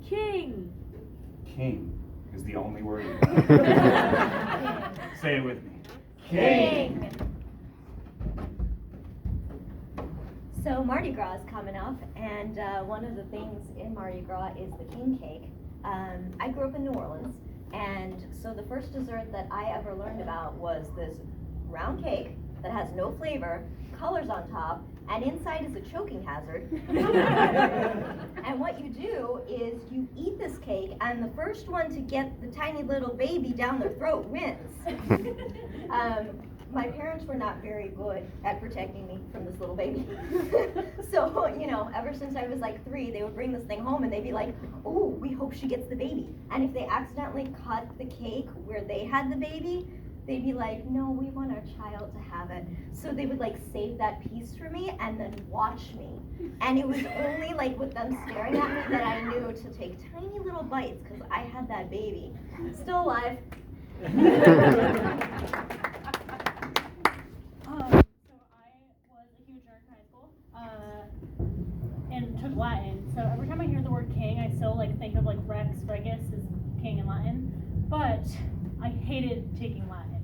King. King is the only word. Say it with me. King. So Mardi Gras is coming up, and one of the things in Mardi Gras is the king cake. I grew up in New Orleans, and so the first dessert that I ever learned about was this round cake that has no flavor, colors on top, and inside is a choking hazard. And what you do is you eat this cake, and the first one to get the tiny little baby down their throat wins. My parents were not very good at protecting me from this little baby. So, you know, ever since I was like 3, they would bring this thing home and they'd be like, oh, we hope she gets the baby. And if they accidentally cut the cake where they had the baby, they'd be like, no, we want our child to have it. So they would like save that piece for me and then watch me. And it was only like with them staring at me that I knew to take tiny little bites because I had that baby. Still alive. So I was a huge nerd in high school, and took Latin. So every time I hear the word king, I still like think of like Rex Regis as king in Latin. But I hated taking Latin.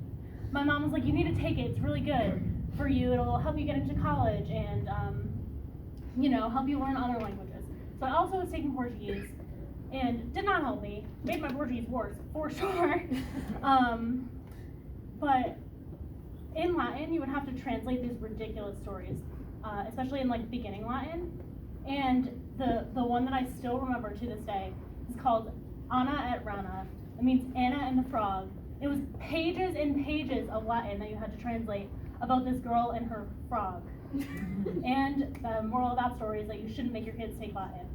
My mom was like, "You need to take it. It's really good for you. It'll help you get into college and you know, help you learn other languages." So I also was taking Portuguese, and did not help me. Made my Portuguese worse for sure. But in Latin, you would have to translate these ridiculous stories, especially in like beginning Latin. And the one that I still remember to this day is called Anna et Rana. It means Anna and the frog. It was pages and pages of Latin that you had to translate about this girl and her frog. And the moral of that story is that you shouldn't make your kids take Latin.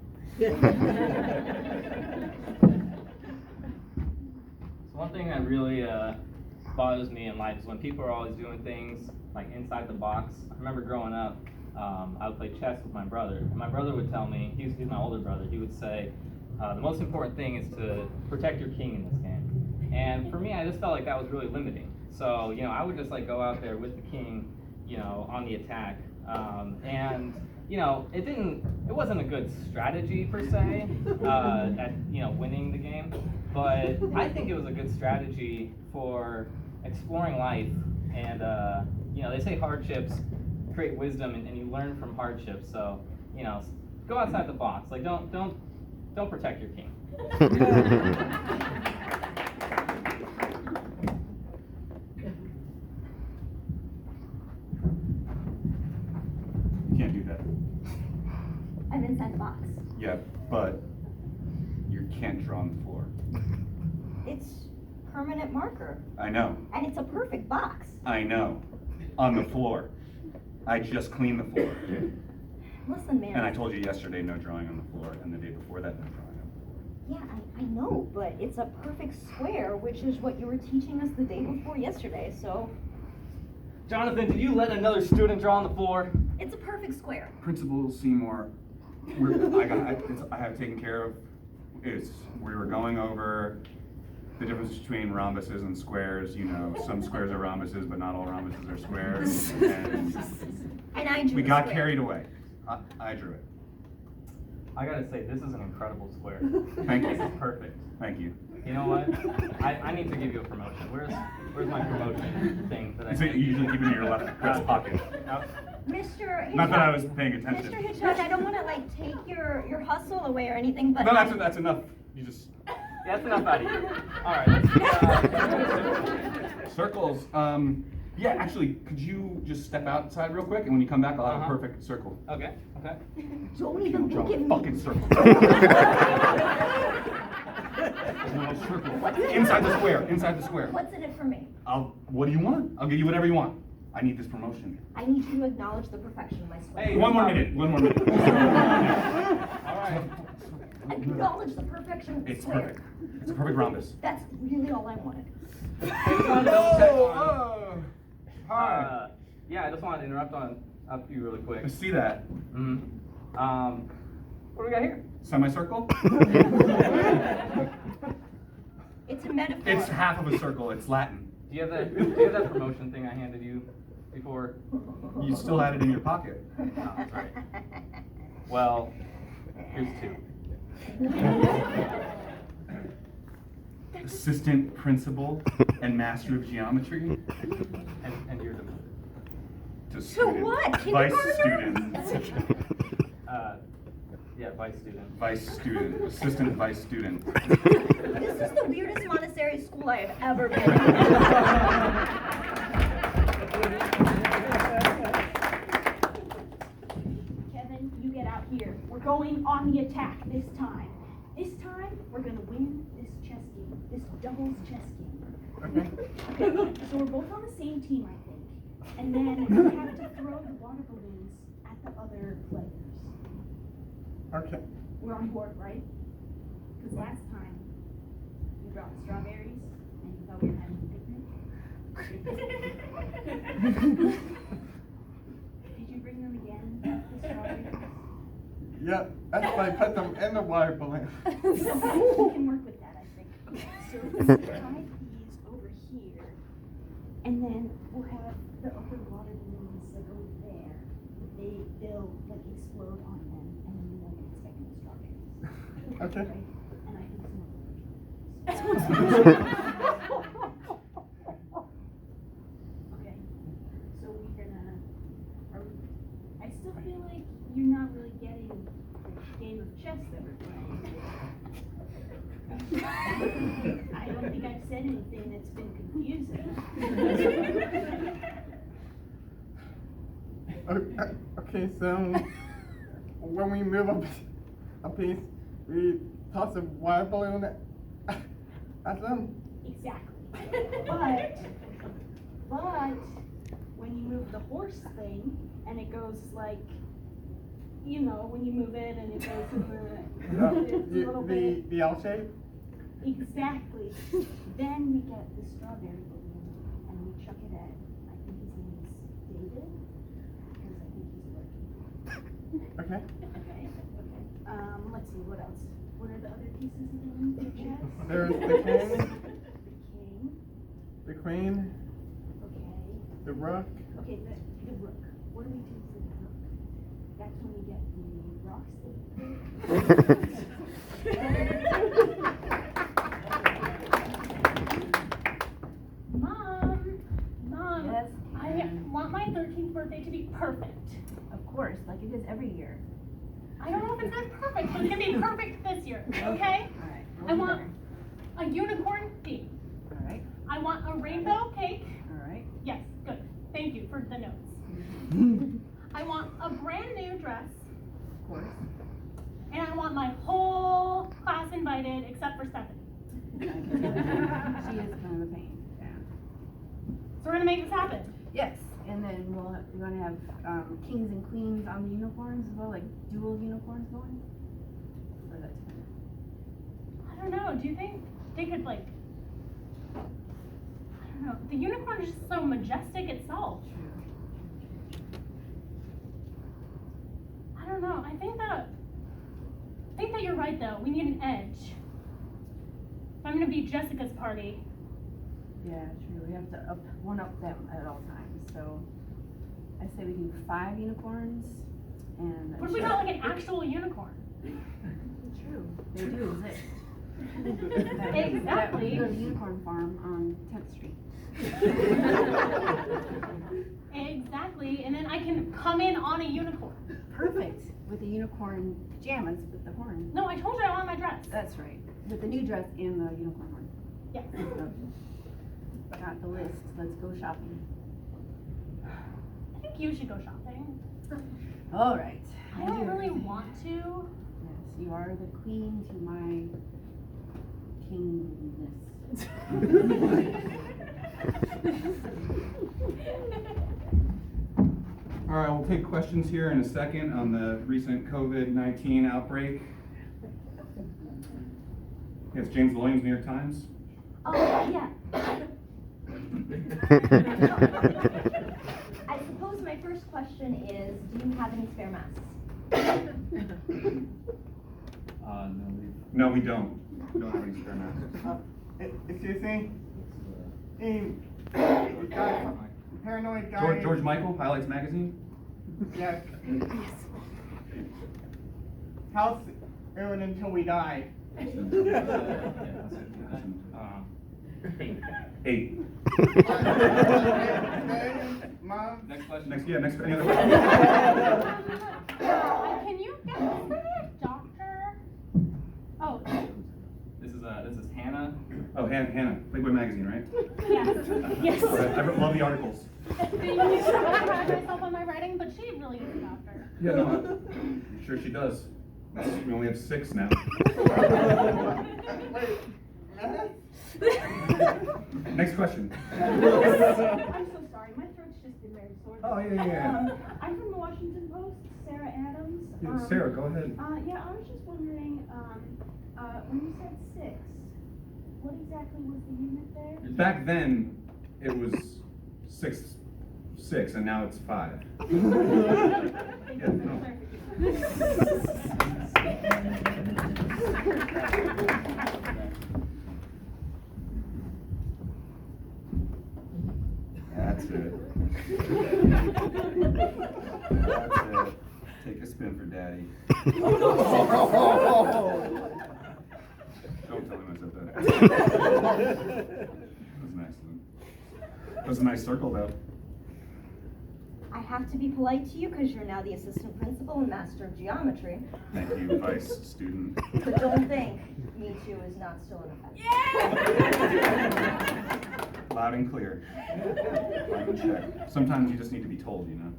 So one thing that really bothers me in life is when people are always doing things like inside the box. I remember growing up, I would play chess with my brother, and my brother would tell me, he's my older brother, he would say, the most important thing is to protect your king in this game. And for me, I just felt like that was really limiting. So, you know, I would just like go out there with the king, you know, on the attack. And, you know, it wasn't a good strategy per se, at, you know, winning the game. But I think it was a good strategy for exploring life. And, you know, they say hardships create wisdom, and you learn from hardships. So, you know, go outside the box. Like, don't protect your king. You can't do that. I'm inside the box. Yeah, but you can't draw on the floor. It's permanent marker. I know. And it's a perfect box. I know. On the floor. I just cleaned the floor. Listen, man. And I told you yesterday no drawing on the floor, and the day before that no drawing on the floor. Yeah, I know, but it's a perfect square, which is what you were teaching us the day before yesterday, so Jonathan, did you let another student draw on the floor? it's a perfect square. Principal Seymour, I have taken care of. We were going over the difference between rhombuses and squares. You know, some squares are rhombuses, but not all rhombuses are squares. And I drew We a got square. carried away. I drew it. I gotta say, this is an incredible square. Thank you. This is perfect. Thank you. You know what? I need to give you a promotion. Where's my promotion thing that I So you usually keep it in your left breast pocket. Mr. Hitchcock. Not that I was paying attention. Mr. Hitchcock, I don't want to like take your hustle away or anything, but No, that's enough. You just Yeah, that's enough out of you. All right, let's circles. Yeah, actually, could you just step outside real quick, and when you come back, I'll have a perfect circle. Okay. don't even Draw look at a me. fucking circle. There's no circle. Inside the square. Inside the square. What's in it for me? What do you want? I'll give you whatever you want. I need this promotion. I need you to acknowledge the perfection of my square. Hey, One more minute. All right. Acknowledge the perfection of the It's square. perfect. It's a perfect rhombus. That's really all I wanted. Hi. Yeah, I just wanted to interrupt on you really quick. I see that. What do we got here? Semicircle? It's a metaphor. It's half of a circle. It's Latin. Do you have that promotion thing I handed you before? You still had it in your pocket. Oh, that's right. Well, here's two. Assistant principal and master of geometry. And you're the To To student. what? Vice Kindergartner? student. yeah, vice student. Vice student. Assistant vice student. This is the weirdest Montessori school I have ever been in. Kevin, you get out here. We're going on the attack this time. This time, we're gonna win this chess game, this doubles chess game. Okay. Okay, so we're both on the same team, I think. And then we have to throw the water balloons at the other players. Okay. We're on board, right? Because last time, you brought strawberries and you thought we were having a picnic. Did you bring them again, the strawberries? Yeah, that's why I put them in the water balloon. We can work with that, I think. So let's tie these over here, and then we'll have the other water balloons like over there. They'll like explode on them, and then you won't expect any strawberries. Okay. Right? And I think okay. So we're gonna. I still feel like you're not really getting the game of chess that we're playing. I don't think I've said anything that's been confusing. Okay, so when we move a piece, we toss a water balloon at them. Exactly. But when you move the horse thing and it goes like, you know, when you move it and it goes in it's a little bit. The L shape. Exactly. Then we get the strawberry balloon and we chuck it at, I think his name is David, because I think he's allergic. Okay. Okay. Let's see, what else? What are the other pieces again? The chess? There's the king, The king. the queen, Okay. the rook. Okay, the rook. What do we do for the rook? That's when we get the rocks. Mom, Yes. I want my 13th birthday to be perfect. Of course, like it is every year. I don't know if it's as perfect, but it's gonna be perfect this year, okay? All right. I want a unicorn theme. All right. I want a rainbow cake. All right. Yes, good. Thank you for the notes. I want a brand new dress, Of course. and I want my whole class invited except for Stephanie. She is kind of a pain. Yeah. So we're gonna make this happen. Yes, and then we're gonna have kings and queens on the unicorns as well, like dual unicorns going. Or that's kind I don't know. Do you think they could like? I don't know. The unicorn is just so majestic itself. I don't know. I think that you're right though. We need an edge. If I'm gonna be Jessica's party. Yeah, true. We have to one up them at all times. So I say we do 5 unicorns and. What if we got like an actual unicorn? True. They do exist. Exactly. We go to the unicorn farm on 10th Street. Exactly. And then I can come in on a unicorn. Perfect. With the unicorn pajamas with the horn. No, I told you I want my dress. That's right. With the new dress and the unicorn horn. Yes. Got the list. Let's go shopping. I think you should go shopping. All right. I don't do really everything. want to. Yes, you are the queen to my kingness. All right, we'll take questions here in a second on the recent COVID-19 outbreak. Yes, James Williams, New York Times. Oh, yeah. I suppose my first question is, do you have any spare masks? No, we don't. We don't have any spare masks. Excuse me? The guy, paranoid guy. George Michael, Highlights Magazine. Yes. How's it until we die. Eight. 8. Mom? Next question. Next, yeah, next. Any other questions? Can you get this for me, doctor? Oh, This is Hannah. Oh, Hannah, Playboy magazine, right? yes, yes. I love the articles. I pride myself on my writing, but she really is a doctor. Yeah, no, I'm sure she does. We only have 6 now. Wait, Next question. I'm so sorry, my throat's just been very sore. Oh, yeah. I'm from the Washington Post, Sarah Adams. Yeah, Sarah, go ahead. Yeah, I was just wondering, when you said 6, what exactly was the unit there? Back then, it was 6, and now it's 5. Thank you for Yeah, the no. That's it. That's it. Take a spin for daddy. Don't tell him I said that. That was nice. That was a nice circle, though. I have to be polite to you because you're now the assistant principal and master of geometry. Thank you, vice student. But don't think Me Too is not still in effect. Loud and clear. Loud and check. Sometimes you just need to be told, you know.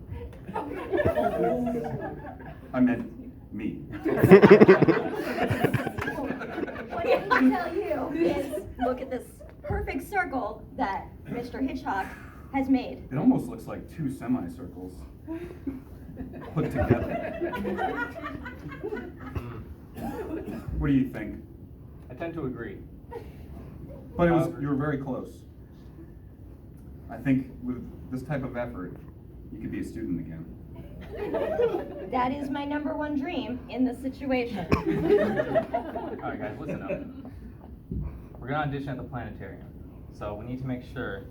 I meant me. What I can tell you is, look at this perfect circle that Mr. Hitchcock has made. It almost looks like 2 semicircles put together. What do you think? I tend to agree. But you were very close. I think with this type of effort, you could be a student again. That is my #1 dream in this situation. Alright guys, listen up. We're gonna audition at the planetarium. So we need to make sure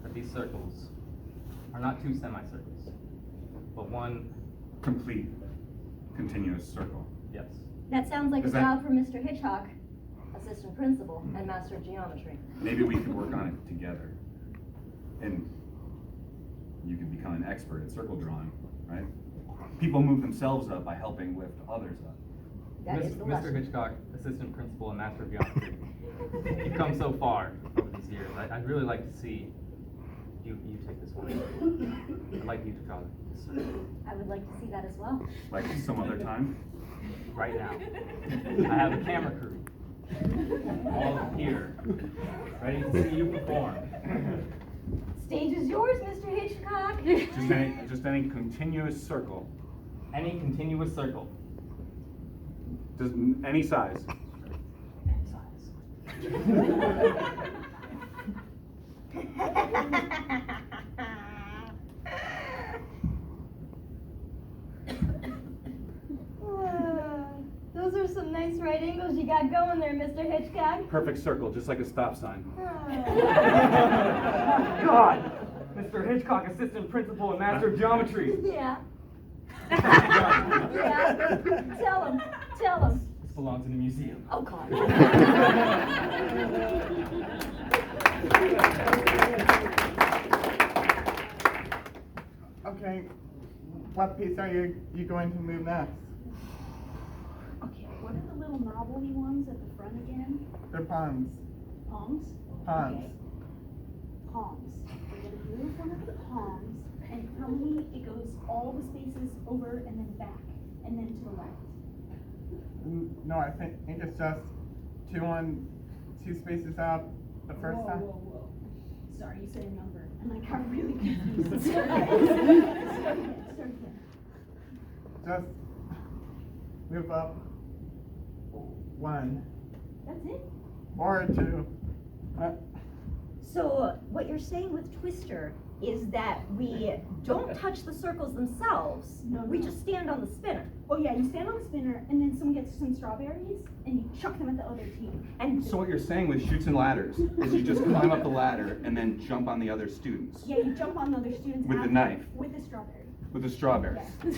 that these circles are not 2 semicircles, but one, Complete, continuous circle. yes. That sounds like a Is that- job for Mr. Hitchcock, assistant principal and master of geometry. Maybe we could work on it together. And you could become an expert at circle drawing, right? People move themselves up by helping lift others up. That is the Mr. lesson. Hitchcock, assistant principal and master of geometry. You've come so far over these years. I'd really like to see you take this one. I'd like you to draw this circle I would like to see that as well. Like some other time. right now. I have a camera crew, all here, ready to see you perform. Stage is yours, Mr. Hitchcock. Just any continuous circle. Any continuous circle. Just any size. Any size. Those are some nice right angles you got going there, Mr. Hitchcock. Perfect circle, just like a stop sign. God! Mr. Hitchcock, assistant principal and master of geometry. Yeah. Yeah. Tell him. Tell him. This belongs in a museum. Oh, God. Okay, what piece are you going to move next? Okay, what are the little knobbly ones at the front again? The palms. Palms? Palms. Okay. Palms. We're gonna move one of the palms and tell me it goes all the spaces over and then back and then to the left. No, I think it's just 2 spaces out the first Whoa, time. whoa, whoa. Sorry, you said a number and I got really confused. Start again. Just move up 1 That's it? or 2. So what you're saying with Twister is that we don't touch the circles themselves. No, We no. just stand on the spinner. Oh yeah, you stand on the spinner and then someone gets some strawberries and you chuck them at the other team. And So what you're saying with chutes and ladders is you just climb up the ladder and then jump on the other students Yeah, you jump on the other students With the after- knife. With the strawberry. with the strawberries. Yeah.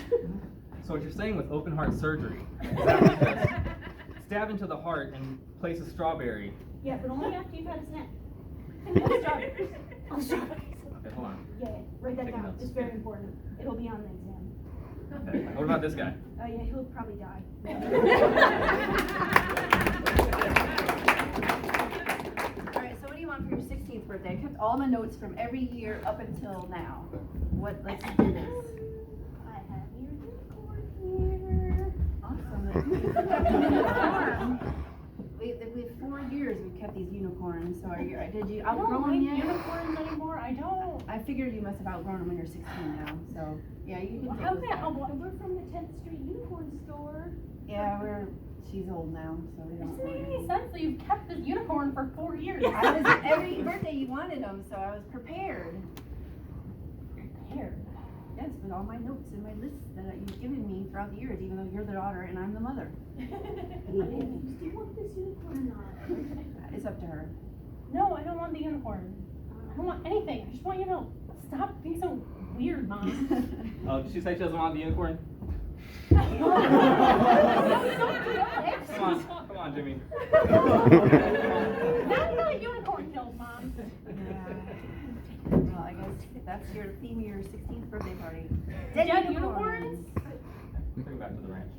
So what you're saying with open heart surgery, stab into the heart and place a strawberry. Yeah, but only after you've had a snack. On strawberries. On strawberries. Okay, hold on. Yeah, write that Taking down. notes. It's very important. It'll be on the exam. Okay. What about this guy? Oh yeah, he'll probably die. Alright, so what do you want for your 16th birthday? I kept all the notes from every year up until now. Let's do this. I have your unicorn Awesome. We have 4 years we've kept these unicorns, so did you here. I don't outgrow like them yet? unicorns anymore. I don't. I figured you must have outgrown them when you're 16 now, so, yeah, you can take How those can back. we're from the 10th Street Unicorn Store. Yeah, she's old now, so we It don't. doesn't make any sense that you've kept this unicorn for 4 years. Every birthday you wanted them, so I was prepared. Prepared. Yes, with all my notes and my lists that you've given me throughout the years, even though you're the daughter and I'm the mother. Do you want this unicorn or not? It's up to her. No, I don't want the unicorn. I don't want anything. I just want you to stop being so weird, Mom. Oh, did she say she doesn't want the unicorn? That's Come on, Jimmy. not unicorn kills, Mom. Well, I guess that's your theme of your 16th birthday party. Dead unicorns? Bring back to the ranch.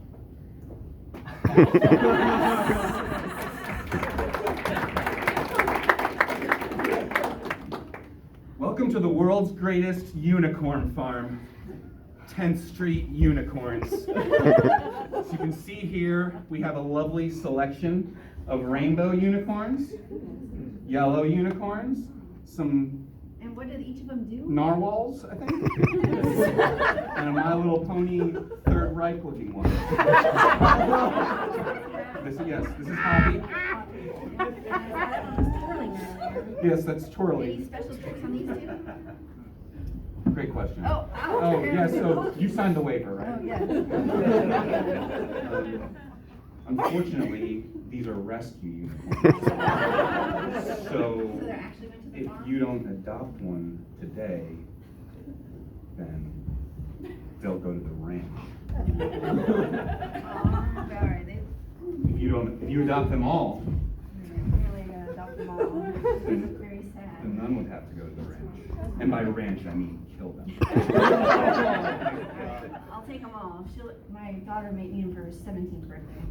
Welcome to the world's greatest unicorn farm, 10th Street Unicorns. As you can see here, we have a lovely selection of rainbow unicorns, yellow unicorns, some And what did each of them do? narwhals, I think, and a My Little Pony Third Reich looking one. This is Hoppy. Yes, that's Any Twirly. special tricks on these two? Great question. Oh, ouch. Oh, yeah, so you signed the waiver, right? Oh, yes. Unfortunately, these are rescue unicorns. So So they're actually went to the if farm? you don't adopt one today, then they'll go to the ranch. Alright, If you adopt them all, really gotta adopt them all. then Very sad. none would have to go to the ranch. And by ranch, I mean kill them. Alright, I'll take them all. My daughter made me them for her 17th birthday.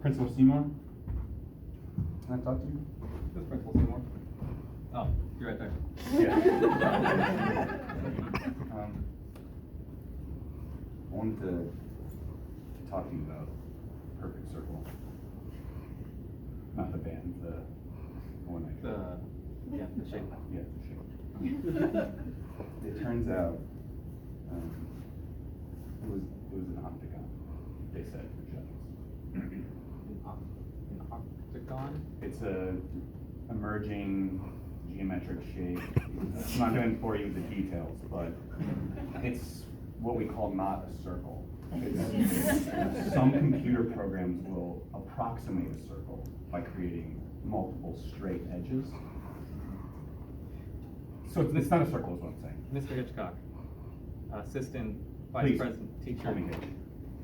Principal Seymour? Can I talk to you? This Principal Seymour. Oh, you're right there. Yeah. I wanted to talk to you about Perfect Circle. Not the band, the one I The shape. yeah, the shape. It turns out it was an octagon. They said for judges. An octagon. It's a emerging geometric shape. I'm not going to bore you with the details, but it's what we call not a circle. Some computer programs will approximate a circle by creating multiple straight edges. So it's not a circle is what I'm saying. Mr. Hitchcock, Assistant Vice Please, President Teacher. call me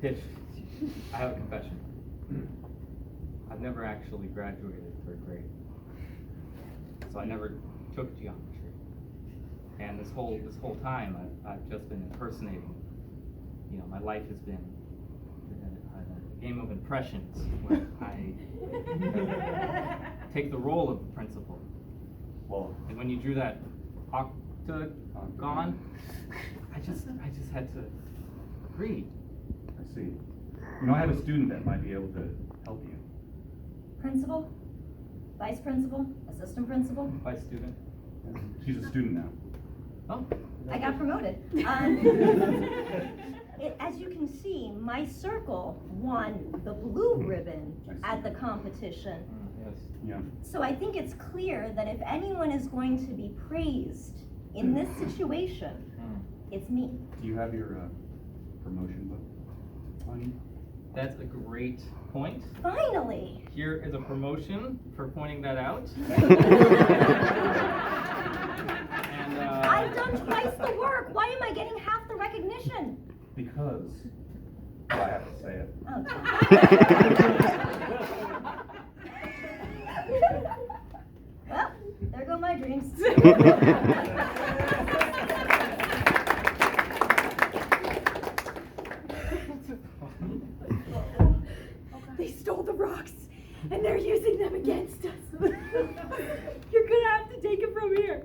Hitch. Hitch, I have a confession. I've never actually graduated 3rd grade. So I never took geometry. And this whole time I've just been impersonating. You know, my life has been a game of impressions where I take the role of the principal. Well, And when you drew that octagon, I just had to agree. I see. You know, I have a student that might be able to help you. Principal, vice principal, assistant principal. Vice student. She's a student now. Oh. I got promoted. As you can see, my circle won the blue ribbon at the competition. Yes. Yeah. So I think it's clear that if anyone is going to be praised in this situation, it's me. Do you have your promotion book on you? That's a great point. Finally. Here is a promotion for pointing that out. And, I've done twice the work. Why am I getting half the recognition? Because I have to say it. Oh, well, there go my dreams. They stole the rocks, and they're using them against us. You're gonna have to take it from here.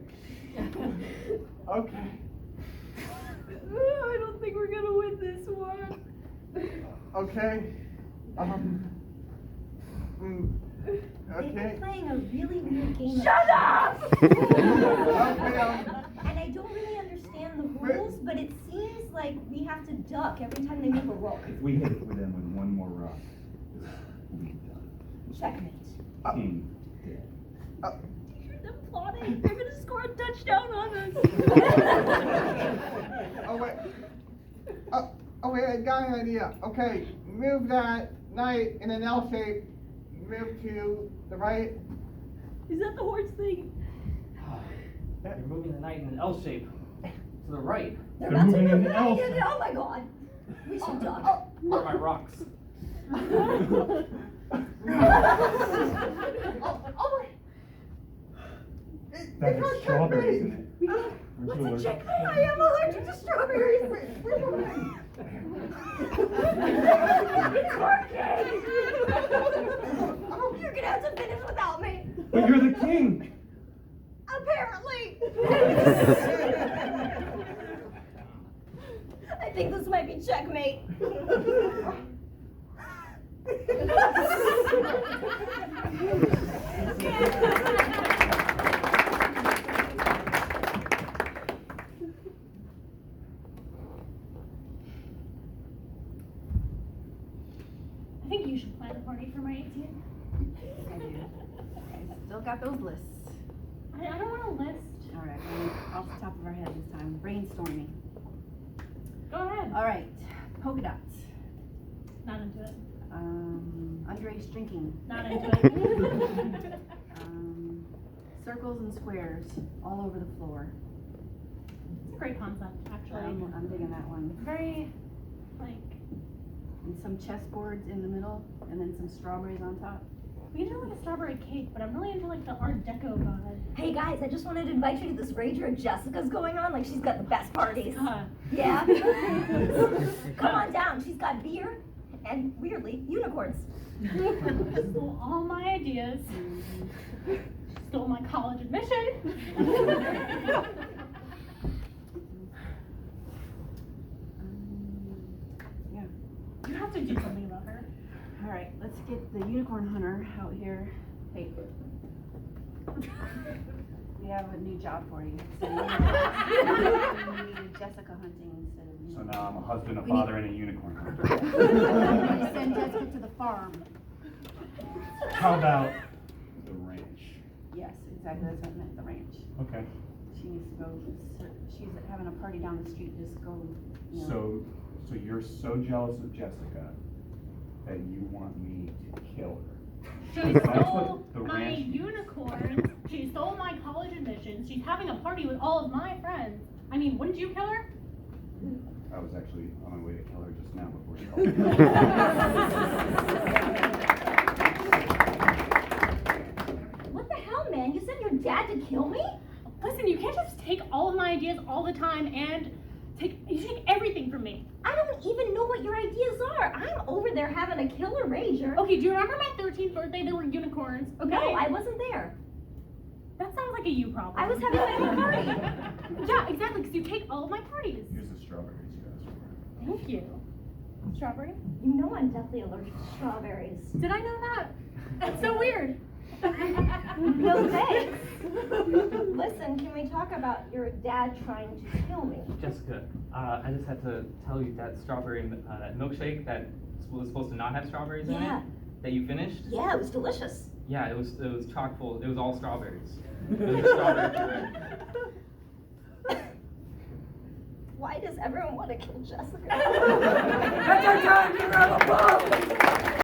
Okay. I don't think we're gonna win this one. Okay. They've been Okay. playing a really weird game. Shut up! Okay. And I don't really understand the rules, but it seems like we have to duck every time they move a rock. If we hit them with one more rock, we'll be done. Checkmate. King dead. Hear them plotting. They're gonna score a touchdown on us. Oh wait. Oh wait, I got an idea. Okay, move that knight in an L shape. Move to the right. Is that the horse thing? You're moving the knight in an L shape to the right. They're about to move the knight in. Oh my god. We should duck. Where are my rocks? That has strawberries in it. What's a checkmate? I am allergic to strawberries. It's working. You're gonna have to finish without me. But you're the king! Apparently. I think this might be checkmate. I think you should plan a party for my 18th. I do. I still got those lists. I don't want a list. All right, off the top of our head this time, brainstorming. Go ahead. All right, polka dots. Not into it. Underage drinking. Not into it. Circles and squares all over the floor. It's a great concept, actually. I'm digging that one. Very, like, And some chessboards in the middle, and then some strawberries on top. we can do like a strawberry cake, but I'm really into like the Art Deco vibe. Hey guys, I just wanted to invite you to this rager at Jessica's going on. Like she's got the best parties. Yeah. Come on down. She's got beer and weirdly unicorns. Stole all my ideas. Stole my college admission. Yeah. You have to do something about her. All right, let's get the unicorn hunter out here. Hey. We have a new job for you. So we need Jessica hunting instead of me. So now I'm a husband, a We need- father, and a unicorn. We send Jessica to the farm. How about the ranch? Yes, exactly, that's what I meant, the ranch. Okay. She needs to go, she's having a party down the street, just go, you know. So you're so jealous of Jessica that you want me to kill her. She That's stole what the my ranch- unicorns. She stole my college admissions. She's having a party with all of my friends. I mean, wouldn't you kill her? I was actually on my way to kill her just now before you called me. What the hell, man? You sent your dad to kill me? Listen, you can't just take all of my ideas all the time and you take everything from me. I don't even know what your ideas are. I'm over there having a killer rager. Okay, do you remember my 13th birthday? There were unicorns. Okay. No, I wasn't there. That sounds like a you problem. I was having my own party. Yeah, exactly, because you take all of my parties. Here's the strawberries you asked for. Thank you. Strawberry? You know I'm definitely allergic to strawberries. Did I know that? That's so weird. No thanks. Listen, can we talk about your dad trying to kill me? Jessica, I just had to tell you that strawberry, that milkshake that was supposed to not have strawberries in Yeah. it, that you finished. Yeah, it was delicious. Yeah, it was chock full. It was all strawberries. It was a strawberry puree. why does everyone want to kill Jessica? That's our time to have a ball!